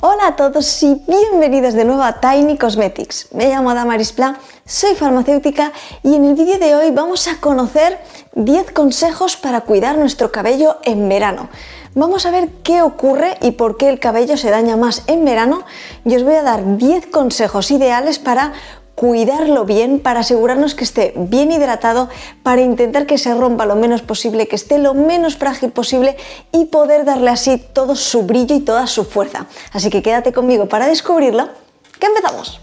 Hola a todos y bienvenidos de nuevo a Tiny Cosmetics. Me llamo Damaris Pla, soy farmacéutica y en el vídeo de hoy vamos a conocer 10 consejos para cuidar nuestro cabello en verano. Vamos a ver qué ocurre y por qué el cabello se daña más en verano y os voy a dar 10 consejos ideales para cuidarlo bien, para asegurarnos que esté bien hidratado, para intentar que se rompa lo menos posible, que esté lo menos frágil posible y poder darle así todo su brillo y toda su fuerza. Así que quédate conmigo para descubrirlo, que empezamos.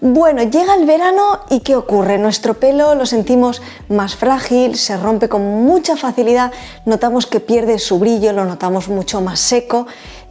Bueno, llega el verano y ¿qué ocurre? Nuestro pelo lo sentimos más frágil, se rompe con mucha facilidad, notamos que pierde su brillo, lo notamos mucho más seco.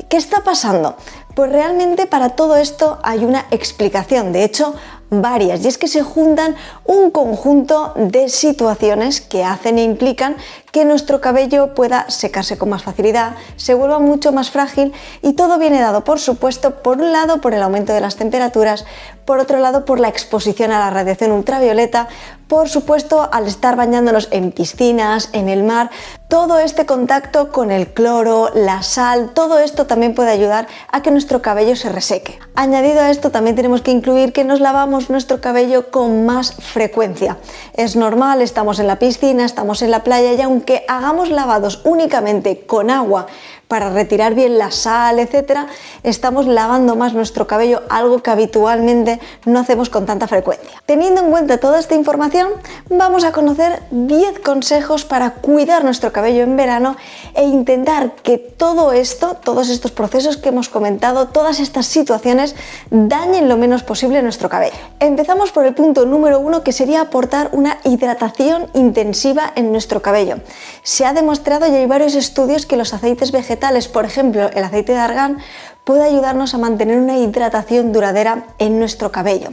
¿Qué está pasando? Pues realmente para todo esto hay una explicación, de hecho varias, y es que se juntan un conjunto de situaciones que hacen e implican que nuestro cabello pueda secarse con más facilidad, se vuelva mucho más frágil y todo viene dado, por supuesto, por un lado por el aumento de las temperaturas, por otro lado por la exposición a la radiación ultravioleta, por supuesto al estar bañándonos en piscinas, en el mar. Todo este contacto con el cloro, la sal, todo esto también puede ayudar a que nuestro cabello se reseque. Añadido a esto también tenemos que incluir que nos lavamos nuestro cabello con más frecuencia. Es normal, estamos en la piscina, estamos en la playa y aunque hagamos lavados únicamente con agua para retirar bien la sal, etcétera, estamos lavando más nuestro cabello, algo que habitualmente no hacemos con tanta frecuencia. Teniendo en cuenta toda esta información, vamos a conocer 10 consejos para cuidar nuestro cabello en verano e intentar que todo esto, todos estos procesos que hemos comentado, todas estas situaciones, dañen lo menos posible nuestro cabello. Empezamos por el punto número 1, que sería aportar una hidratación intensiva en nuestro cabello. Se ha demostrado y hay varios estudios que los aceites vegetales, por ejemplo el aceite de argán, puede ayudarnos a mantener una hidratación duradera en nuestro cabello.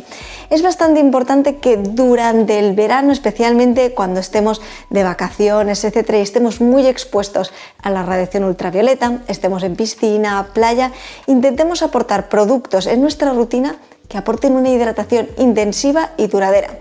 Es bastante importante que durante el verano, especialmente cuando estemos de vacaciones, etcétera, y estemos muy expuestos a la radiación ultravioleta, estemos en piscina, playa, intentemos aportar productos en nuestra rutina que aporten una hidratación intensiva y duradera.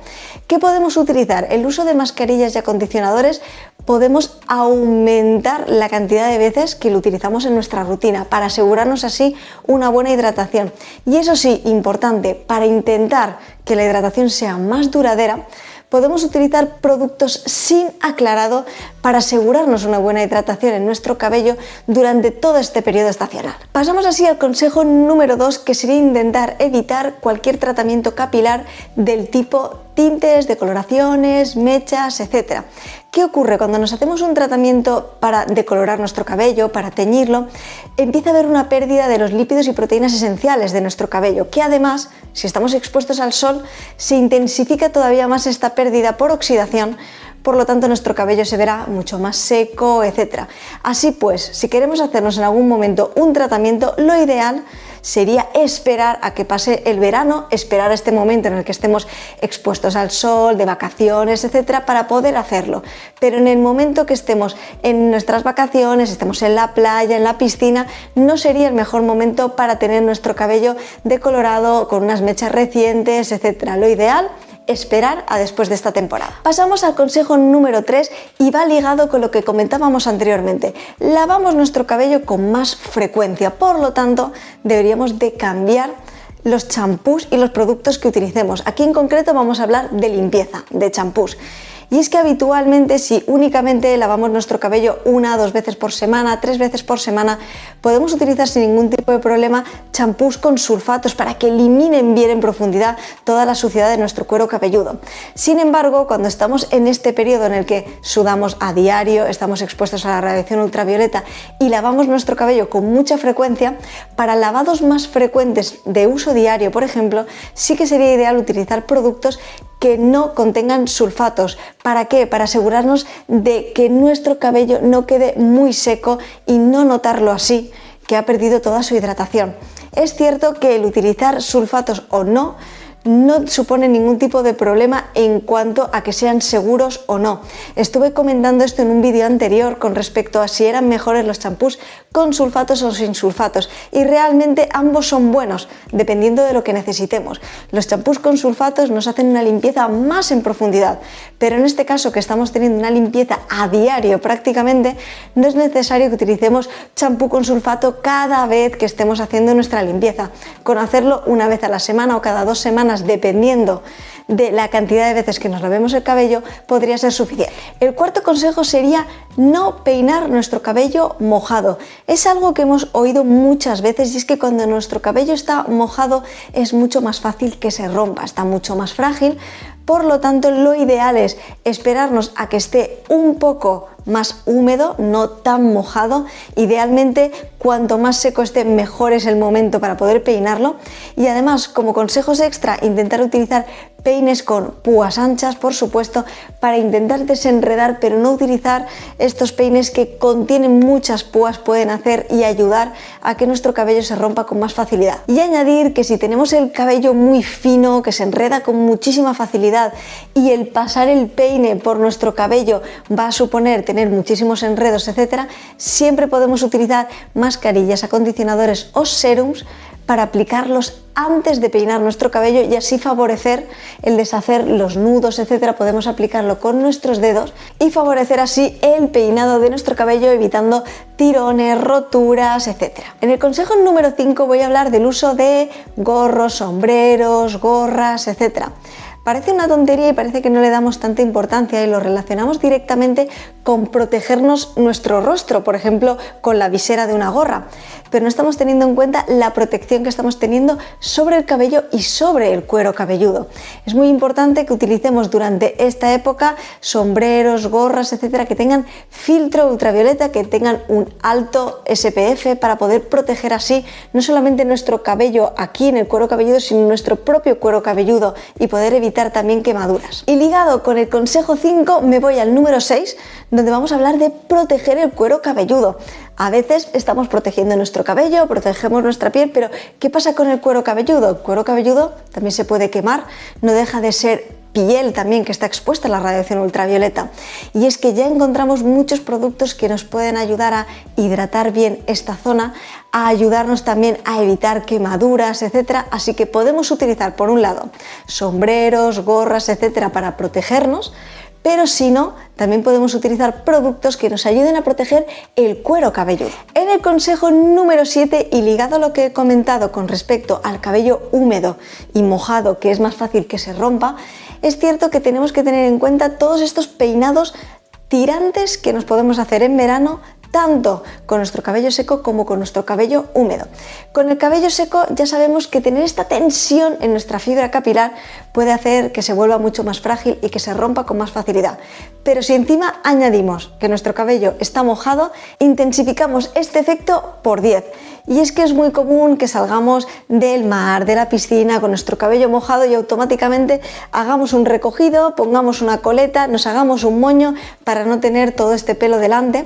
¿Qué podemos utilizar? El uso de mascarillas y acondicionadores. Podemos aumentar la cantidad de veces que lo utilizamos en nuestra rutina para asegurarnos así una buena hidratación. Y eso sí, importante, para intentar que la hidratación sea más duradera, podemos utilizar productos sin aclarado para asegurarnos una buena hidratación en nuestro cabello durante todo este periodo estacional. Pasamos así al consejo número 2, que sería intentar evitar cualquier tratamiento capilar del tipo tintes, decoloraciones, mechas, etc. ¿Qué ocurre? Cuando nos hacemos un tratamiento para decolorar nuestro cabello, para teñirlo, empieza a haber una pérdida de los lípidos y proteínas esenciales de nuestro cabello, que además, si estamos expuestos al sol, se intensifica todavía más esta pérdida por oxidación. Por lo tanto, nuestro cabello se verá mucho más seco, etc. Así pues, si queremos hacernos en algún momento un tratamiento, lo ideal sería esperar a que pase el verano, esperar a este momento en el que estemos expuestos al sol, de vacaciones, etcétera, para poder hacerlo. Pero en el momento que estemos en nuestras vacaciones, estemos en la playa, en la piscina, no sería el mejor momento para tener nuestro cabello decolorado, con unas mechas recientes, etcétera. Lo ideal, esperar a después de esta temporada. Pasamos al consejo número 3 y va ligado con lo que comentábamos anteriormente. Lavamos nuestro cabello con más frecuencia, por lo tanto deberíamos de cambiar los champús y los productos que utilicemos. Aquí en concreto vamos a hablar de limpieza, de champús. Y es que habitualmente, si únicamente lavamos nuestro cabello 1 o 2 veces por semana, 3 veces por semana, podemos utilizar sin ningún tipo de problema champús con sulfatos para que eliminen bien en profundidad toda la suciedad de nuestro cuero cabelludo. Sin embargo, cuando estamos en este periodo en el que sudamos a diario, estamos expuestos a la radiación ultravioleta y lavamos nuestro cabello con mucha frecuencia, para lavados más frecuentes de uso diario, por ejemplo, sí que sería ideal utilizar productos que no contengan sulfatos. ¿Para qué? Para asegurarnos de que nuestro cabello no quede muy seco y no notarlo así, que ha perdido toda su hidratación. Es cierto que el utilizar sulfatos o no no supone ningún tipo de problema en cuanto a que sean seguros o no. Estuve comentando esto en un vídeo anterior con respecto a si eran mejores los champús con sulfatos o sin sulfatos, y realmente ambos son buenos dependiendo de lo que necesitemos. Los champús con sulfatos nos hacen una limpieza más en profundidad, pero en este caso, que estamos teniendo una limpieza a diario prácticamente, no es necesario que utilicemos champú con sulfato cada vez que estemos haciendo nuestra limpieza. Con hacerlo una vez a la semana o cada 2 semanas, dependiendo de la cantidad de veces que nos lavemos el cabello, podría ser suficiente. El cuarto consejo sería no peinar nuestro cabello mojado. Es algo que hemos oído muchas veces, y es que cuando nuestro cabello está mojado es mucho más fácil que se rompa, está mucho más frágil. Por lo tanto, lo ideal es esperarnos a que esté un poco más húmedo, no tan mojado. Idealmente, cuanto más seco esté, mejor es el momento para poder peinarlo. Y además, como consejos extra, intentar utilizar peines con púas anchas, por supuesto, para intentar desenredar, pero no utilizar estos peines que contienen muchas púas, pueden hacer y ayudar a que nuestro cabello se rompa con más facilidad. Y añadir que si tenemos el cabello muy fino, que se enreda con muchísima facilidad, y el pasar el peine por nuestro cabello va a suponer tener muchísimos enredos, etcétera, siempre podemos utilizar mascarillas, acondicionadores o serums para aplicarlos antes de peinar nuestro cabello y así favorecer el deshacer los nudos, etcétera. Podemos aplicarlo con nuestros dedos y favorecer así el peinado de nuestro cabello, evitando tirones, roturas, etcétera. En el consejo número 5 voy a hablar del uso de gorros, sombreros, gorras, etcétera. Parece una tontería y parece que no le damos tanta importancia y lo relacionamos directamente con protegernos nuestro rostro, por ejemplo, con la visera de una gorra, pero no estamos teniendo en cuenta la protección que estamos teniendo sobre el cabello y sobre el cuero cabelludo. Es muy importante que utilicemos durante esta época sombreros, gorras, etcétera, que tengan filtro ultravioleta, que tengan un alto SPF para poder proteger así no solamente nuestro cabello aquí en el cuero cabelludo, sino nuestro propio cuero cabelludo y poder evitar también quemaduras. Y ligado con el consejo 5 me voy al número 6, donde vamos a hablar de proteger el cuero cabelludo. A veces estamos protegiendo nuestro cabello, protegemos nuestra piel, pero ¿qué pasa con el cuero cabelludo? El cuero cabelludo también se puede quemar, no deja de ser piel también que está expuesta a la radiación ultravioleta, y es que ya encontramos muchos productos que nos pueden ayudar a hidratar bien esta zona, a ayudarnos también a evitar quemaduras, etcétera. Así que podemos utilizar por un lado sombreros, gorras, etcétera, para protegernos, pero si no, también podemos utilizar productos que nos ayuden a proteger el cuero cabelludo. En el consejo número 7, y ligado a lo que he comentado con respecto al cabello húmedo y mojado, que es más fácil que se rompa, es cierto que tenemos que tener en cuenta todos estos peinados tirantes que nos podemos hacer en verano, tanto con nuestro cabello seco como con nuestro cabello húmedo. Con el cabello seco ya sabemos que tener esta tensión en nuestra fibra capilar puede hacer que se vuelva mucho más frágil y que se rompa con más facilidad. Pero si encima añadimos que nuestro cabello está mojado, intensificamos este efecto por 10. Y es que es muy común que salgamos del mar, de la piscina, con nuestro cabello mojado y automáticamente hagamos un recogido, pongamos una coleta, nos hagamos un moño para no tener todo este pelo delante.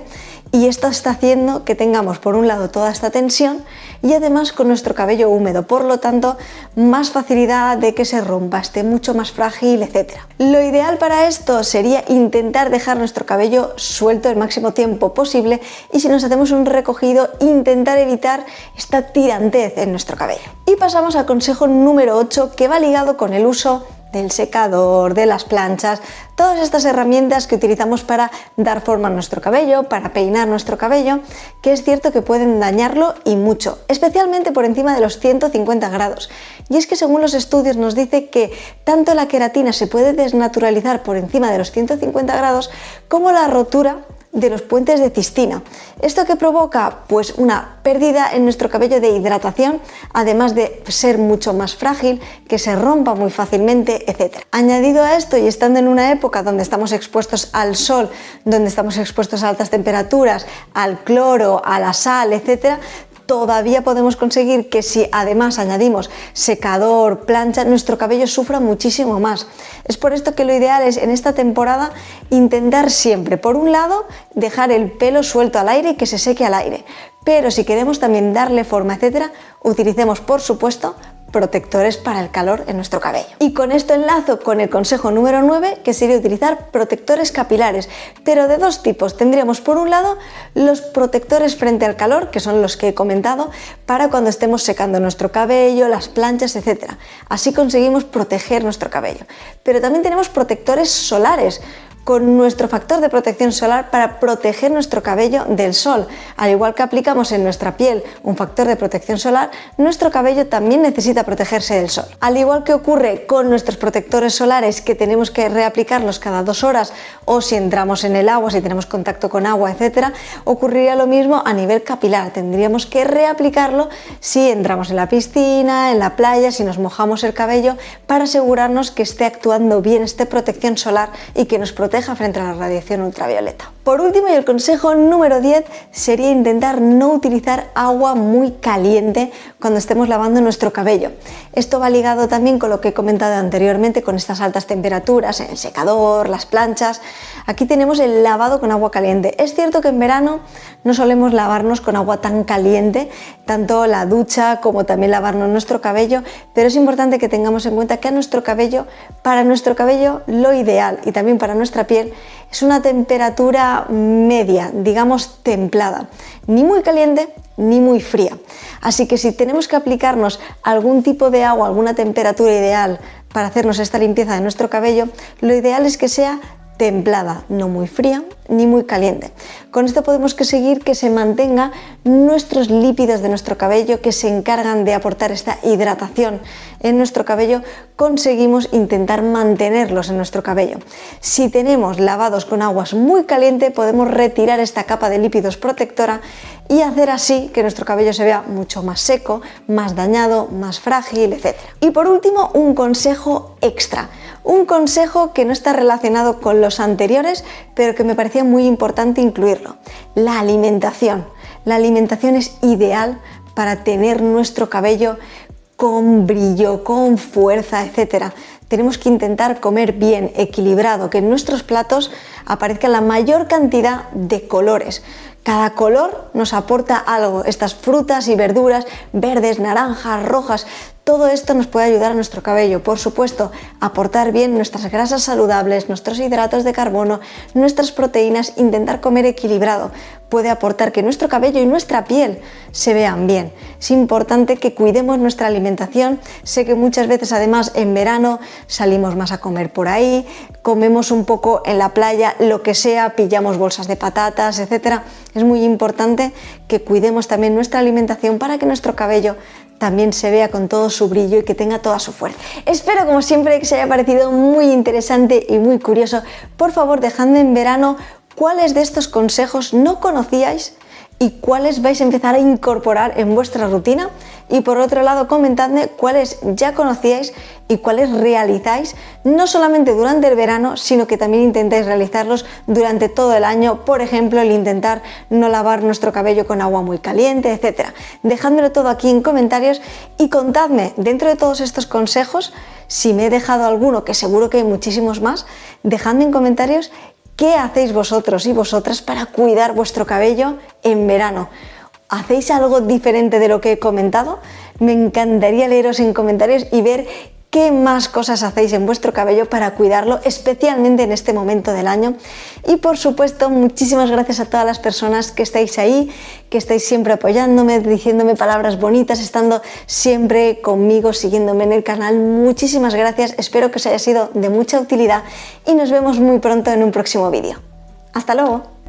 Y esto está haciendo que tengamos por un lado toda esta tensión y además con nuestro cabello húmedo, por lo tanto más facilidad de que se rompa, esté mucho más frágil, etc. Lo ideal para esto sería intentar dejar nuestro cabello suelto el máximo tiempo posible, y si nos hacemos un recogido, intentar evitar esta tirantez en nuestro cabello. Y pasamos al consejo número 8, que va ligado con el uso del secador, de las planchas, todas estas herramientas que utilizamos para dar forma a nuestro cabello, para peinar nuestro cabello, que es cierto que pueden dañarlo y mucho, especialmente por encima de los 150 grados. Y es que según los estudios nos dice que tanto la queratina se puede desnaturalizar por encima de los 150 grados como la rotura de los puentes de cistina. ¿Esto qué provoca? Pues una pérdida en nuestro cabello de hidratación, además de ser mucho más frágil, que se rompa muy fácilmente, etc. Añadido a esto, y estando en una época donde estamos expuestos al sol, donde estamos expuestos a altas temperaturas, al cloro, a la sal, etc., todavía podemos conseguir que si además añadimos secador, plancha, nuestro cabello sufra muchísimo más. Es por esto que lo ideal es en esta temporada intentar siempre, por un lado, dejar el pelo suelto al aire y que se seque al aire. Pero si queremos también darle forma, etcétera, utilicemos por supuesto protectores para el calor en nuestro cabello. Y con esto enlazo con el consejo número 9, que sería utilizar protectores capilares, pero de dos tipos. Tendríamos por un lado los protectores frente al calor, que son los que he comentado, para cuando estemos secando nuestro cabello, las planchas, etc. Así conseguimos proteger nuestro cabello. Pero también tenemos protectores solares, con nuestro factor de protección solar para proteger nuestro cabello del sol. Al igual que aplicamos en nuestra piel un factor de protección solar, nuestro cabello también necesita protegerse del sol. Al igual que ocurre con nuestros protectores solares, que tenemos que reaplicarlos cada 2 horas, o si entramos en el agua, si tenemos contacto con agua, etc., ocurriría lo mismo a nivel capilar. Tendríamos que reaplicarlo si entramos en la piscina, en la playa, si nos mojamos el cabello, para asegurarnos que esté actuando bien esta protección solar y que nos proteja frente a la radiación ultravioleta. Por último, y el consejo número 10, sería intentar no utilizar agua muy caliente cuando estemos lavando nuestro cabello. Esto va ligado también con lo que he comentado anteriormente, con estas altas temperaturas en el secador, las planchas. Aquí tenemos el lavado con agua caliente. Es cierto que en verano no solemos lavarnos con agua tan caliente, tanto la ducha como también lavarnos nuestro cabello, pero es importante que tengamos en cuenta que para nuestro cabello lo ideal, y también para nuestra piel, es una temperatura media, digamos templada, ni muy caliente ni muy fría. Así que si tenemos que aplicarnos algún tipo de agua, alguna temperatura ideal para hacernos esta limpieza de nuestro cabello, lo ideal es que sea templada, no muy fría ni muy caliente. Con esto podemos conseguir que se mantenga nuestros lípidos de nuestro cabello, que se encargan de aportar esta hidratación en nuestro cabello. Conseguimos intentar mantenerlos en nuestro cabello. Si tenemos lavados con aguas muy calientes, podemos retirar esta capa de lípidos protectora y hacer así que nuestro cabello se vea mucho más seco, más dañado, más frágil, etc. Y por último, un consejo extra. Un consejo que no está relacionado con los anteriores, pero que me parecía muy importante incluirlo. La alimentación. La alimentación es ideal para tener nuestro cabello con brillo, con fuerza, etc. Tenemos que intentar comer bien, equilibrado, que en nuestros platos aparezca la mayor cantidad de colores. Cada color nos aporta algo. Estas frutas y verduras, verdes, naranjas, rojas, todo esto nos puede ayudar a nuestro cabello. Por supuesto, aportar bien nuestras grasas saludables, nuestros hidratos de carbono, nuestras proteínas, intentar comer equilibrado. Puede aportar que nuestro cabello y nuestra piel se vean bien. Es importante que cuidemos nuestra alimentación. Sé que muchas veces, además, en verano salimos más a comer por ahí, comemos un poco en la playa, lo que sea, pillamos bolsas de patatas, etc. Es muy importante que cuidemos también nuestra alimentación para que nuestro cabello también se vea con todo su brillo y que tenga toda su fuerza. Espero, como siempre, que os haya parecido muy interesante y muy curioso. Por favor, dejadme en verano cuáles de estos consejos no conocíais y cuáles vais a empezar a incorporar en vuestra rutina. Y por otro lado, comentadme cuáles ya conocíais y cuáles realizáis, no solamente durante el verano, sino que también intentáis realizarlos durante todo el año. Por ejemplo, el intentar no lavar nuestro cabello con agua muy caliente, etc. Dejádmelo todo aquí en comentarios y contadme, dentro de todos estos consejos, si me he dejado alguno, que seguro que hay muchísimos más, dejadme en comentarios qué hacéis vosotros y vosotras para cuidar vuestro cabello en verano. ¿Hacéis algo diferente de lo que he comentado? Me encantaría leeros en comentarios y ver qué más cosas hacéis en vuestro cabello para cuidarlo, especialmente en este momento del año. Y por supuesto, muchísimas gracias a todas las personas que estáis ahí, que estáis siempre apoyándome, diciéndome palabras bonitas, estando siempre conmigo, siguiéndome en el canal. Muchísimas gracias, espero que os haya sido de mucha utilidad y nos vemos muy pronto en un próximo vídeo. ¡Hasta luego!